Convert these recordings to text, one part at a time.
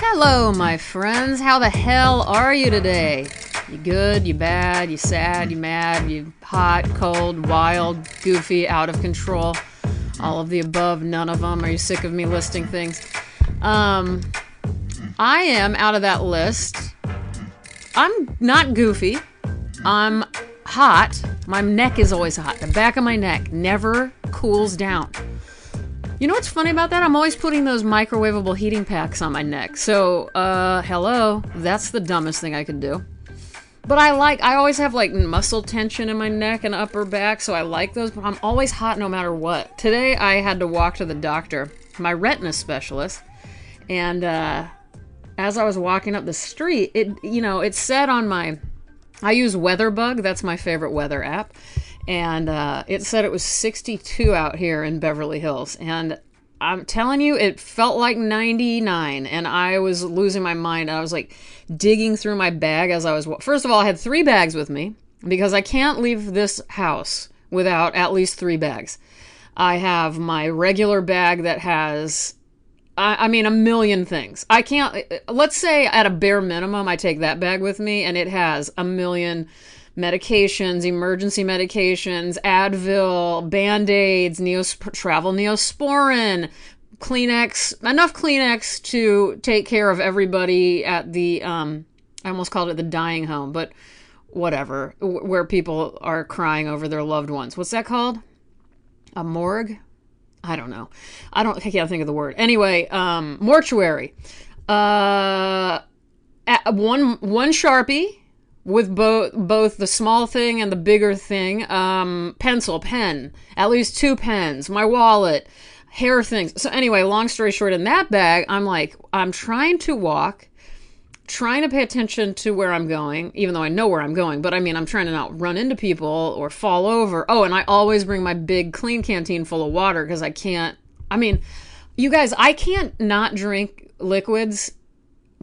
Hello, my friends. How the hell are you today? You good? You bad? You sad? You mad? You hot? Cold? Wild? Goofy? Out of control? All of the above, none of them. Are you sick of me listing things? I am out of that list. I'm not goofy. I'm hot. My neck is always hot. The back of my neck never cools down. You know what's funny about that? I'm always putting those microwavable heating packs on my neck. So, hello. That's the dumbest thing I could do. But I always have like muscle tension in my neck and upper back, so I like those, but I'm always hot no matter what. Today I had to walk to the doctor, my retina specialist, and as I was walking up the street, it said on I use WeatherBug, that's my favorite weather app, and it said it was 62 out here in Beverly Hills, and I'm telling you, it felt like 99, and I was losing my mind. I was like digging through my bag as I was... First of all, I had 3 bags with me because I can't leave this house without at least 3 bags. I have my regular bag that has, a million things. I can't... Let's say at a bare minimum, I take that bag with me, and it has a million medications, emergency medications, Advil, Band-Aids, travel Neosporin, Kleenex, enough Kleenex to take care of everybody at the, I almost called it the dying home, but whatever, where people are crying over their loved ones. What's that called? A morgue? I don't know. I can't think of the word. Anyway, mortuary. One Sharpie, with both the small thing and the bigger thing, pencil, pen, at least 2 pens, my wallet, hair things. So anyway, long story short, in that bag, I'm trying to walk, trying to pay attention to where I'm going, even though I know where I'm going, but I'm trying to not run into people or fall over. Oh, and I always bring my big clean canteen full of water because you guys, I can't not drink liquids.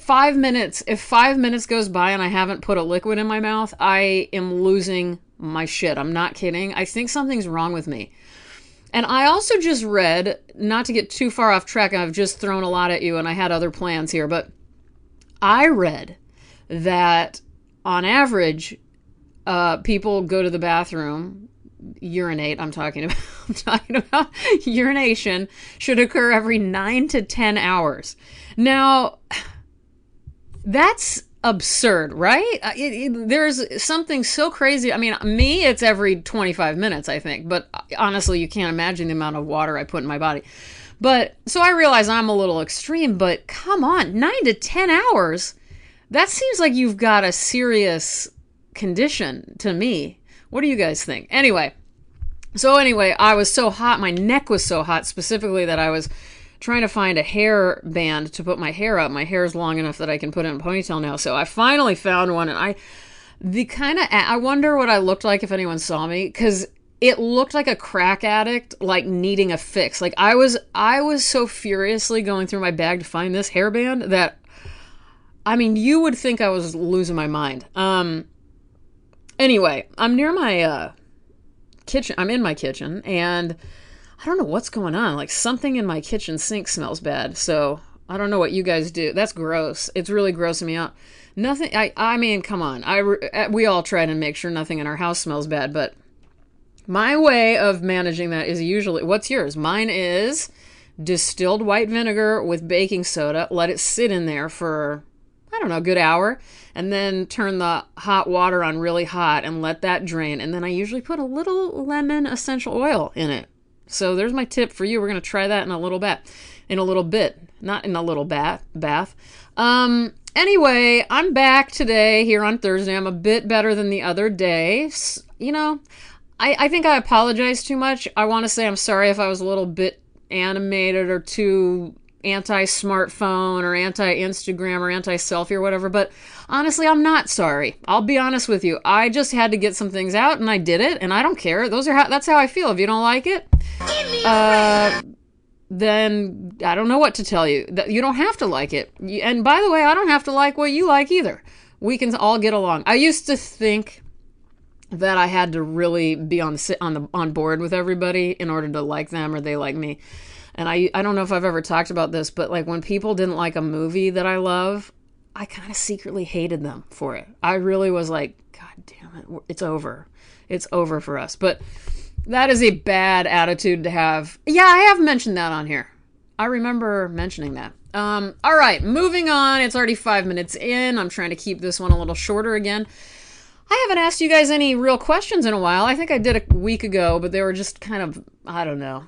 5 minutes, if 5 minutes goes by and I haven't put a liquid in my mouth, I am losing my shit. I'm not kidding. I think something's wrong with me. And I also just read, not to get too far off track, I've just thrown a lot at you and I had other plans here, but I read that on average, people go to the bathroom, urinate, I'm talking about urination should occur every 9 to 10 hours. Now, that's absurd, right? There's something so crazy. Me, it's every 25 minutes, I think. But honestly, you can't imagine the amount of water I put in my body. But so I realize I'm a little extreme, but come on, 9 to 10 hours? That seems like you've got a serious condition to me. What do you guys think? Anyway, I was so hot. My neck was so hot, specifically that I was trying to find a hair band to put my hair up. My hair is long enough that I can put it in a ponytail now. So I finally found one, and I wonder what I looked like if anyone saw me, because it looked like a crack addict, like needing a fix. Like I was so furiously going through my bag to find this hairband that, you would think I was losing my mind. Anyway, I'm near my kitchen. I'm in my kitchen, and I don't know what's going on. Like something in my kitchen sink smells bad. So I don't know what you guys do. That's gross. It's really grossing me out. Nothing. Come on. We all try to make sure nothing in our house smells bad. But my way of managing that is usually, what's yours? Mine is distilled white vinegar with baking soda. Let it sit in there for, a good hour. And then turn the hot water on really hot and let that drain. And then I usually put a little lemon essential oil in it. So there's my tip for you. We're going to try that in a little bit, not in a little bath. Anyway, I'm back today here on Thursday. I'm a bit better than the other day. I think I apologize too much. I want to say I'm sorry if I was a little bit animated or too anti-smartphone or anti-Instagram or anti-selfie or whatever, but honestly, I'm not sorry. I'll be honest with you. I just had to get some things out and I did it, and I don't care. That's how I feel. If you don't like it, then I don't know what to tell you. You don't have to like it. And by the way, I don't have to like what you like either. We can all get along. I used to think that I had to really be on board with everybody in order to like them or they like me. And I don't know if I've ever talked about this, but like when people didn't like a movie that I love, I kind of secretly hated them for it. I really was like, God damn it, it's over. It's over for us. But that is a bad attitude to have. Yeah, I have mentioned that on here. I remember mentioning that. All right, moving on. It's already 5 minutes in. I'm trying to keep this one a little shorter again. I haven't asked you guys any real questions in a while. I think I did a week ago, but they were just kind of, I don't know.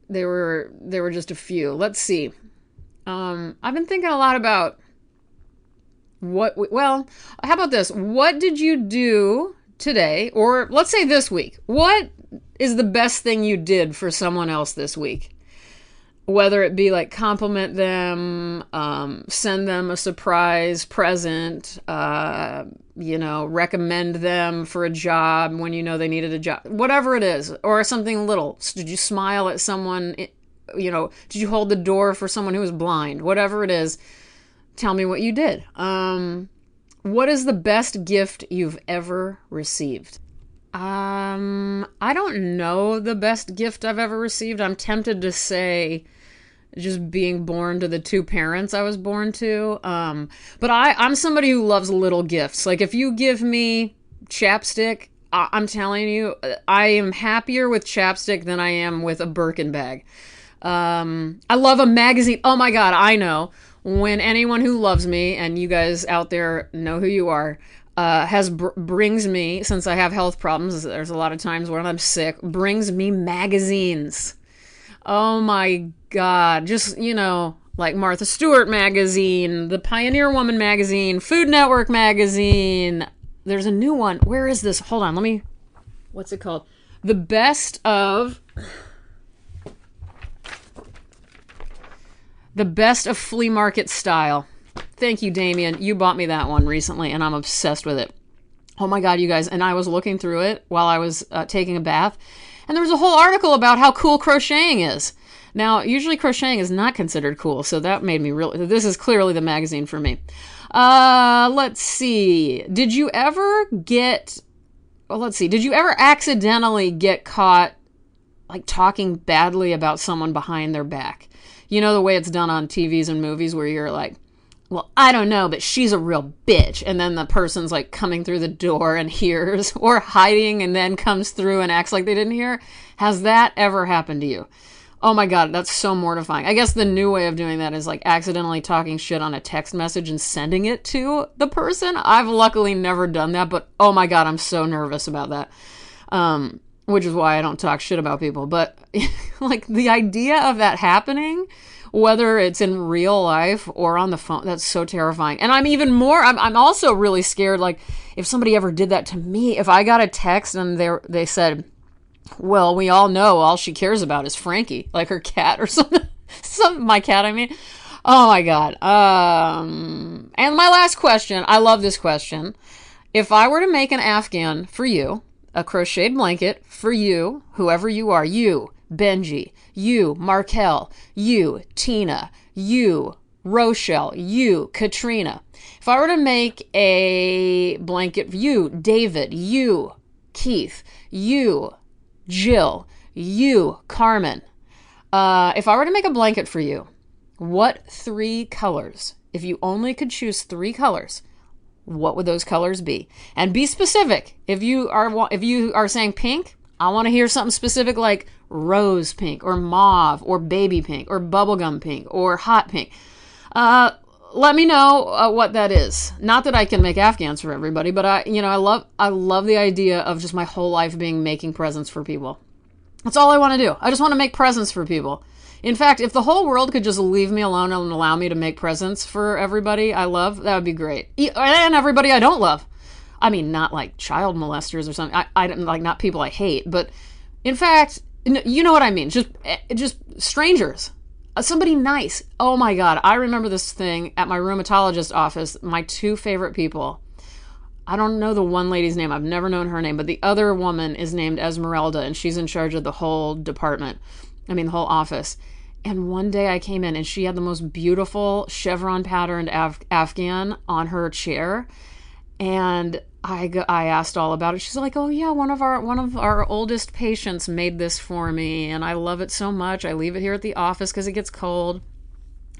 They were just a few. Let's see. I've been thinking a lot about well, how about this? What did you do today, or let's say this week? What is the best thing you did for someone else this week? Whether it be like compliment them, send them a surprise present, recommend them for a job when you know they needed a job, whatever it is, or something little. Did you smile at someone? Did you hold the door for someone who was blind? Whatever it is, tell me what you did. What is the best gift you've ever received? I don't know the best gift I've ever received. I'm tempted to say just being born to the two parents I was born to. But I'm somebody who loves little gifts. Like if you give me chapstick, I'm telling you, I am happier with chapstick than I am with a Birkin bag. I love a magazine. Oh my God, I know. When anyone who loves me, and you guys out there know who you are, brings me, since I have health problems, there's a lot of times when I'm sick, brings me magazines. Oh my God. Just, like Martha Stewart magazine, the Pioneer Woman magazine, Food Network magazine. There's a new one. Where is this? Hold on. What's it called? The Best of Flea Market Style. Thank you, Damien. You bought me that one recently, and I'm obsessed with it. Oh my God, you guys. And I was looking through it while I was taking a bath, and there was a whole article about how cool crocheting is. Now, usually crocheting is not considered cool, so that made me this is clearly the magazine for me. Let's see. Did you ever accidentally get caught, like, talking badly about someone behind their back? You know the way it's done on TVs and movies where you're like, well, I don't know, but she's a real bitch. And then the person's like coming through the door and hears, or hiding and then comes through and acts like they didn't hear. Has that ever happened to you? Oh my God, that's so mortifying. I guess the new way of doing that is like accidentally talking shit on a text message and sending it to the person. I've luckily never done that, but oh my God, I'm so nervous about that. Which is why I don't talk shit about people. But like the idea of that happening, whether it's in real life or on the phone, that's so terrifying. And I'm also really scared, like if somebody ever did that to me, if I got a text and they said, well, we all know all she cares about is Frankie, like her cat or something. My cat, I mean. Oh my God. And my last question, I love this question. If I were to make an Afghan for you, a crocheted blanket for you, whoever you are, you, Benji, you, Markel, you, Tina, you, Rochelle, you, Katrina. If I were to make a blanket for you, David, you, Keith, you, Jill, you, Carmen. If I were to make a blanket for you, what 3 colors, if you only could choose 3 colors, what would those colors be? And be specific. If you are saying pink, I want to hear something specific like rose pink or mauve or baby pink or bubblegum pink or hot pink. Let me know what that is. Not that I can make Afghans for everybody, but I love the idea of just my whole life being making presents for people. That's all I want to do. I just want to make presents for people. In fact, if the whole world could just leave me alone and allow me to make presents for everybody I love, that would be great. And everybody I don't love. I mean, not like child molesters or something. I like not people I hate, but in fact, you know what I mean. Just strangers. Somebody nice. Oh my God. I remember this thing at my rheumatologist office. My 2 favorite people. I don't know the one lady's name. I've never known her name, but the other woman is named Esmeralda, and she's in charge of the whole department. The whole office. And one day I came in and she had the most beautiful chevron patterned Afghan on her chair. And I asked all about it. She's like, "Oh yeah, one of our oldest patients made this for me, and I love it so much. I leave it here at the office because it gets cold."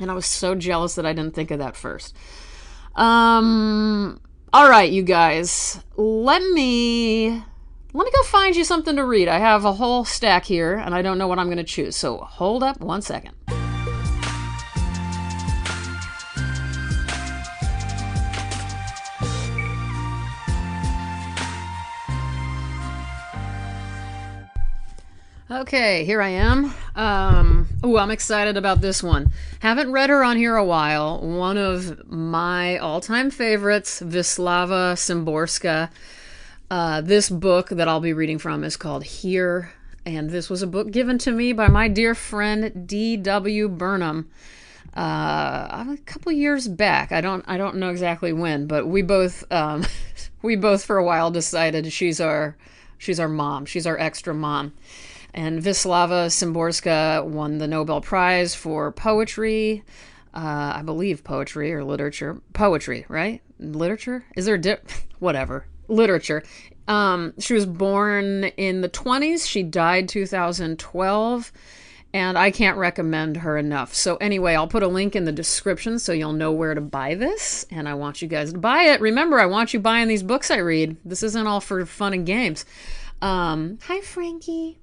And I was so jealous that I didn't think of that first. All right, you guys, let me go find you something to read. I have a whole stack here, and I don't know what I'm going to choose. So hold up one second. Okay, here I am. I'm excited about this one. Haven't read her on here a while. One of my all-time favorites, Wislawa Szymborska. This book that I'll be reading from is called Here, and this was a book given to me by my dear friend D.W. Burnham a couple years back. I don't know exactly when, but we both for a while decided she's our mom. She's our extra mom. And Wislawa Szymborska won the Nobel Prize for poetry. I believe poetry or literature. Poetry, right? Literature? Is there whatever. Literature. She was born in the 20s. She died 2012. And I can't recommend her enough. So anyway, I'll put a link in the description so you'll know where to buy this. And I want you guys to buy it. Remember, I want you buying these books I read. This isn't all for fun and games. Hi, Frankie.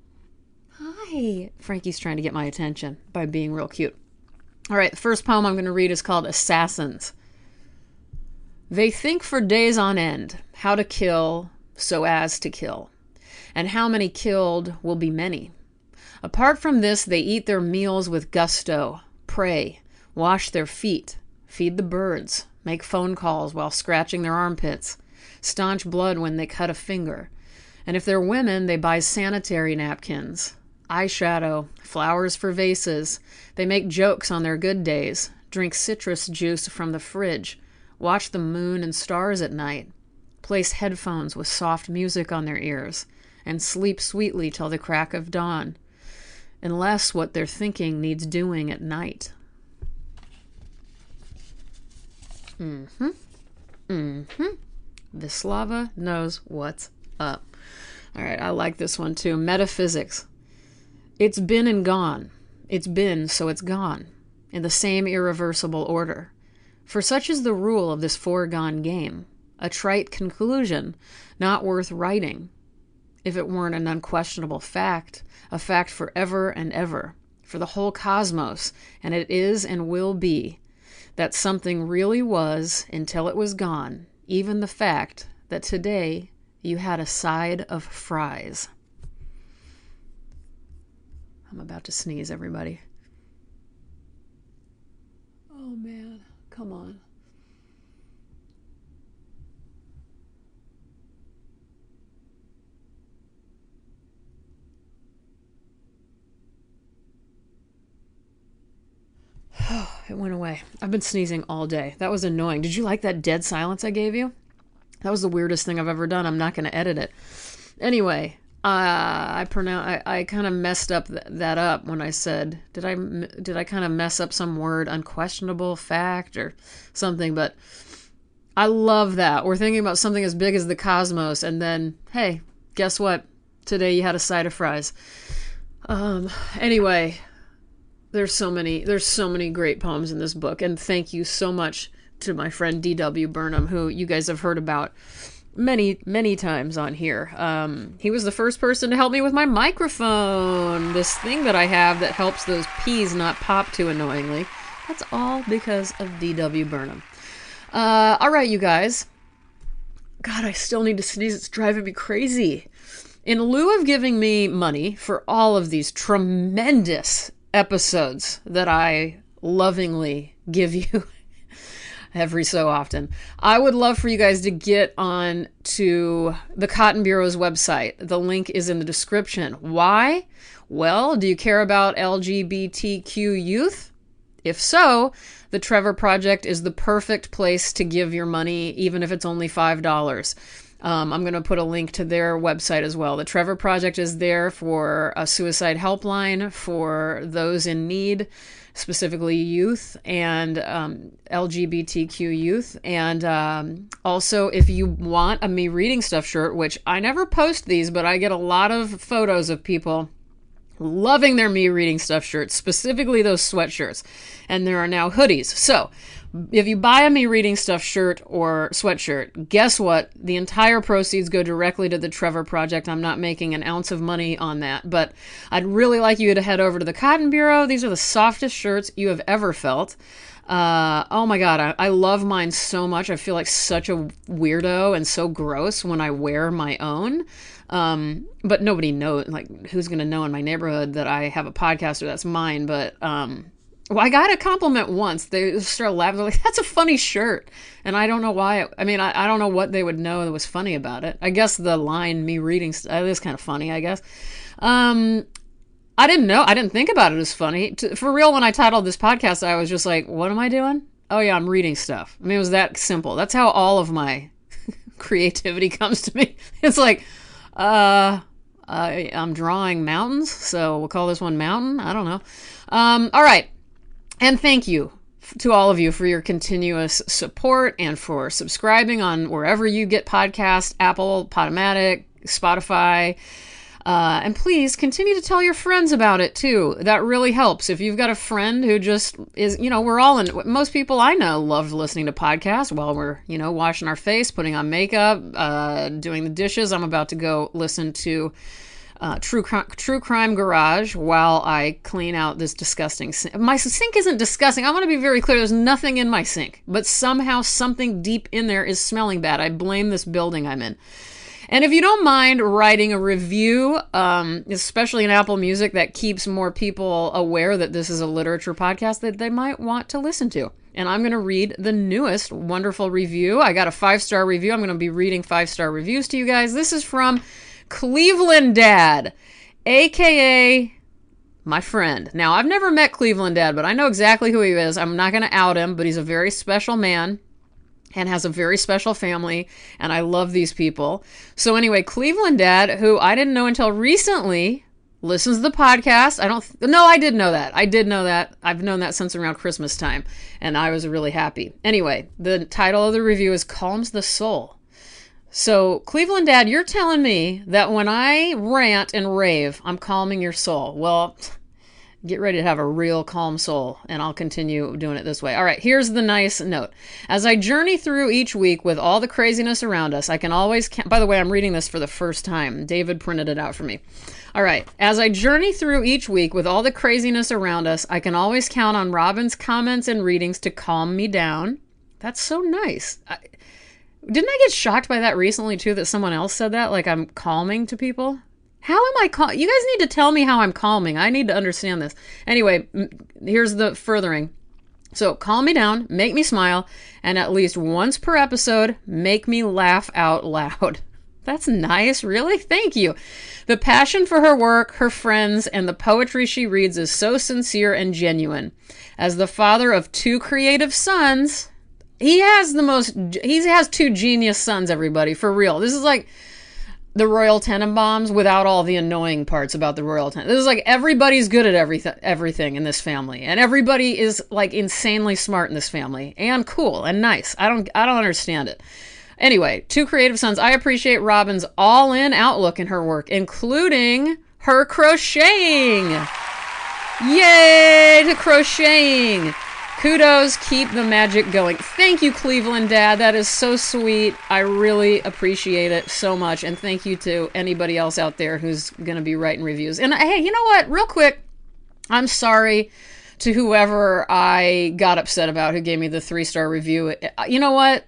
Hi. Frankie's trying to get my attention by being real cute. All right, the first poem I'm going to read is called Assassins. They think for days on end how to kill so as to kill, and how many killed will be many. Apart from this, they eat their meals with gusto, pray, wash their feet, feed the birds, make phone calls while scratching their armpits, staunch blood when they cut a finger, and if they're women, they buy sanitary napkins, eyeshadow, flowers for vases. They make jokes on their good days, drink citrus juice from the fridge, watch the moon and stars at night, place headphones with soft music on their ears, and sleep sweetly till the crack of dawn, unless what they're thinking needs doing at night. Wislawa knows what's up. All right, I like this one too. Metaphysics. It's been and gone. It's been, so it's gone, in the same irreversible order. For such is the rule of this foregone game, a trite conclusion, not worth writing, if it weren't an unquestionable fact, a fact forever and ever, for the whole cosmos, and it is and will be, that something really was until it was gone, even the fact that today you had a side of fries. I'm about to sneeze, everybody. Oh, man. Come on. It went away. I've been sneezing all day. That was annoying. Did you like that dead silence I gave you? That was the weirdest thing I've ever done. I'm not going to edit it. Anyway, I kind of messed up that up when I said, did I kind of mess up some word, unquestionable fact or something? But I love that. We're thinking about something as big as the cosmos, and then, hey, guess what? Today you had a side of fries. Anyway, there's so many great poems in this book, and thank you so much to my friend D.W. Burnham, who you guys have heard about many times on here. He was the first person to help me with my microphone, this thing that I have that helps those P's not pop too annoyingly. That's all because of D.W. Burnham. All right, you guys. God, I still need to sneeze. It's driving me crazy. In lieu of giving me money for all of these tremendous episodes that I lovingly give you every so often, I would love for you guys to get on to the Cotton Bureau's website. The link is in the description. Why? Well, do you care about LGBTQ youth? If so, the Trevor Project is the perfect place to give your money, even if it's only $5. I'm going to put a link to their website as well. The Trevor Project is there for a suicide helpline for those in need, specifically youth and LGBTQ youth. And also, if you want a Me Reading Stuff shirt, which I never post these, but I get a lot of photos of people loving their Me Reading Stuff shirts, specifically those sweatshirts. And there are now hoodies. So if you buy a Me Reading Stuff shirt or sweatshirt, guess what? The entire proceeds go directly to the Trevor Project. I'm not making an ounce of money on that, but I'd really like you to head over to the Cotton Bureau. These are the softest shirts you have ever felt. Oh my God, I love mine so much. I feel like such a weirdo and so gross when I wear my own. But nobody knows, like, who's going to know in my neighborhood that I have a podcast or that's mine. But, well, I got a compliment once. They started laughing. They're like, that's a funny shirt. And I don't know why. I mean, I don't know what they would know that was funny about it. I guess the line, Me Reading, is kind of funny, I guess. I didn't know. I didn't think about it as funny. For real, when I titled this podcast, I was just like, what am I doing? Oh, yeah, I'm reading stuff. I mean, it was that simple. That's how all of my creativity comes to me. It's like, I'm drawing mountains, so we'll call this one Mountain. I don't know. All right. And thank you to all of you for your continuous support and for subscribing on wherever you get podcasts, Apple, Podomatic, Spotify. And please continue to tell your friends about it too. That really helps. If you've got a friend who just is, we're all in, most people I know love listening to podcasts while we're, washing our face, putting on makeup, doing the dishes. I'm about to go listen to True Crime Garage while I clean out this disgusting sink. My sink isn't disgusting. I want to be very clear. There's nothing in my sink, but somehow something deep in there is smelling bad. I blame this building I'm in. And if you don't mind writing a review, especially in Apple Music, that keeps more people aware that this is a literature podcast that they might want to listen to. And I'm going to read the newest wonderful review. I got a 5-star review. I'm going to be reading 5-star reviews to you guys. This is from Cleveland Dad, a.k.a. my friend. Now, I've never met Cleveland Dad, but I know exactly who he is. I'm not going to out him, but he's a very special man and has a very special family, and I love these people. So anyway, Cleveland Dad, who I didn't know until recently, listens to the podcast. I did know that. I did know that. I've known that since around Christmas time, and I was really happy. Anyway, the title of the review is Calms the Soul. So, Cleveland Dad, you're telling me that when I rant and rave, I'm calming your soul. Well, get ready to have a real calm soul, and I'll continue doing it this way. All right, here's the nice note. As I journey through each week with all the craziness around us, I can always by the way, I'm reading this for the first time. David printed it out for me. All right, as I journey through each week with all the craziness around us, I can always count on Robin's comments and readings to calm me down. That's so nice. Didn't I get shocked by that recently, too, that someone else said that? Like I'm calming to people? How am I calm? You guys need to tell me how I'm calming. I need to understand this. Anyway, here's the furthering. So calm me down, make me smile, and at least once per episode, make me laugh out loud. That's nice, really? Thank you. The passion for her work, her friends, and the poetry she reads is so sincere and genuine. As the father of 2 creative sons, he has 2 genius sons, everybody, for real. This is like the Royal Tenenbaums without all the annoying parts about the Royal Tenenbaums. This is like everybody's good at everything in this family, and everybody is like insanely smart in this family, and cool and nice. I don't understand it. Anyway, 2 creative sons. I appreciate Robin's all-in outlook in her work, including her crocheting. Yay to crocheting! Kudos, keep the magic going. Thank you, Cleveland Dad. That is so sweet. I really appreciate it so much. And thank you to anybody else out there who's going to be writing reviews. And hey, you know what? Real quick, I'm sorry to whoever I got upset about who gave me the 3-star review. You know what?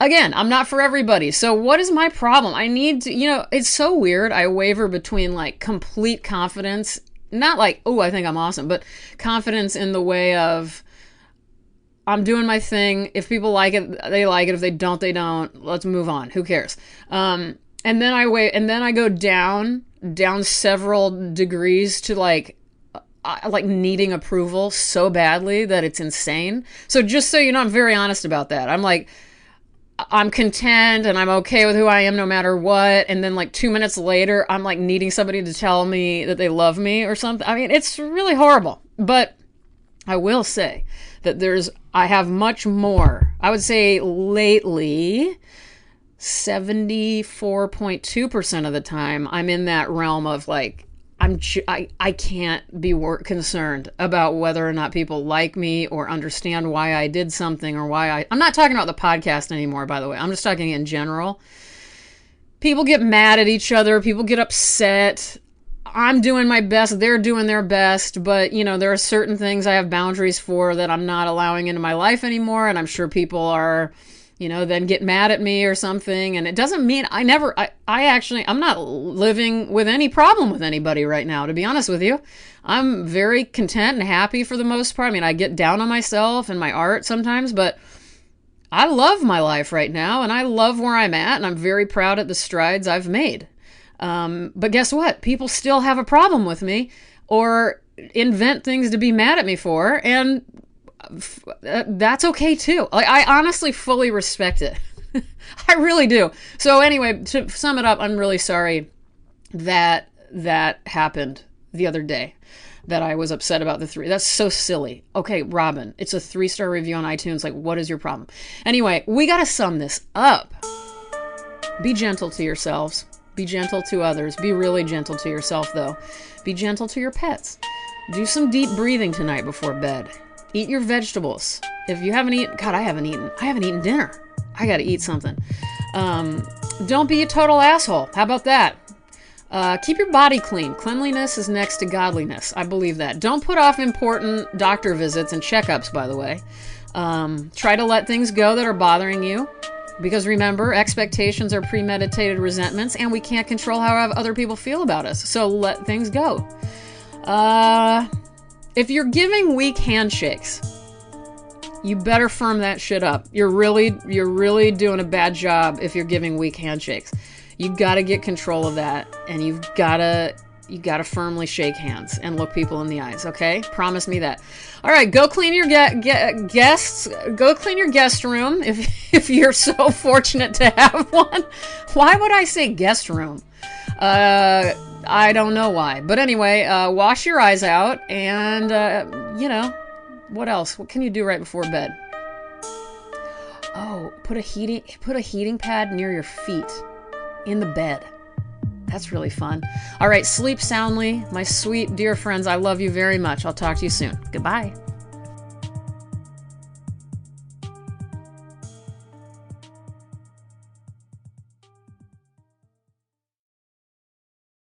Again, I'm not for everybody. So what is my problem? I need to, it's so weird. I waver between like complete confidence, not like, oh, I think I'm awesome, but confidence in the way of I'm doing my thing. If people like it, they like it. If they don't, they don't. Let's move on. Who cares? And then I go down several degrees to like needing approval so badly that it's insane. So just so you know, I'm very honest about that. I'm like, I'm content and I'm okay with who I am no matter what. And then like 2 minutes later, I'm like needing somebody to tell me that they love me or something. I mean, it's really horrible. But I will say that I have much more. I would say lately, 74.2% of the time, I'm in that realm of like, I can't be concerned about whether or not people like me or understand why I did something or I'm not talking about the podcast anymore, by the way. I'm just talking in general. People get mad at each other. People get upset. I'm doing my best. They're doing their best. But, there are certain things I have boundaries for that I'm not allowing into my life anymore. And I'm sure people are, then get mad at me or something. And it doesn't mean I'm not living with any problem with anybody right now, to be honest with you. I'm very content and happy for the most part. I mean, I get down on myself and my art sometimes, but I love my life right now and I love where I'm at. And I'm very proud of the strides I've made. But guess what? People still have a problem with me or invent things to be mad at me for. And that's okay too. I honestly fully respect it. I really do. So anyway, to sum it up, I'm really sorry that happened the other day, that I was upset about the 3. That's so silly. Okay, Robin, it's a 3-star review on iTunes. Like, what is your problem? Anyway, we got to sum this up. Be gentle to yourselves. Be gentle to others. Be really gentle to yourself, though. Be gentle to your pets. Do some deep breathing tonight before bed. Eat your vegetables. If you haven't eaten, God, I haven't eaten dinner. I got to eat something. Don't be a total asshole. How about that? Keep your body clean. Cleanliness is next to godliness. I believe that. Don't put off important doctor visits and checkups, by the way. Try to let things go that are bothering you. Because remember, expectations are premeditated resentments, and we can't control how other people feel about us. So let things go. If you're giving weak handshakes, you better firm that shit up. You're really doing a bad job if you're giving weak handshakes. You got to get control of that, and you got to firmly shake hands and look people in the eyes. Okay, promise me that. All right, go clean your guests. Go clean your guest room if you're so fortunate to have one. Why would I say guest room? I don't know why, but anyway, wash your eyes out, and what else? What can you do right before bed? Oh, put a heating pad near your feet in the bed. That's really fun. All right, sleep soundly. My sweet, dear friends, I love you very much. I'll talk to you soon. Goodbye.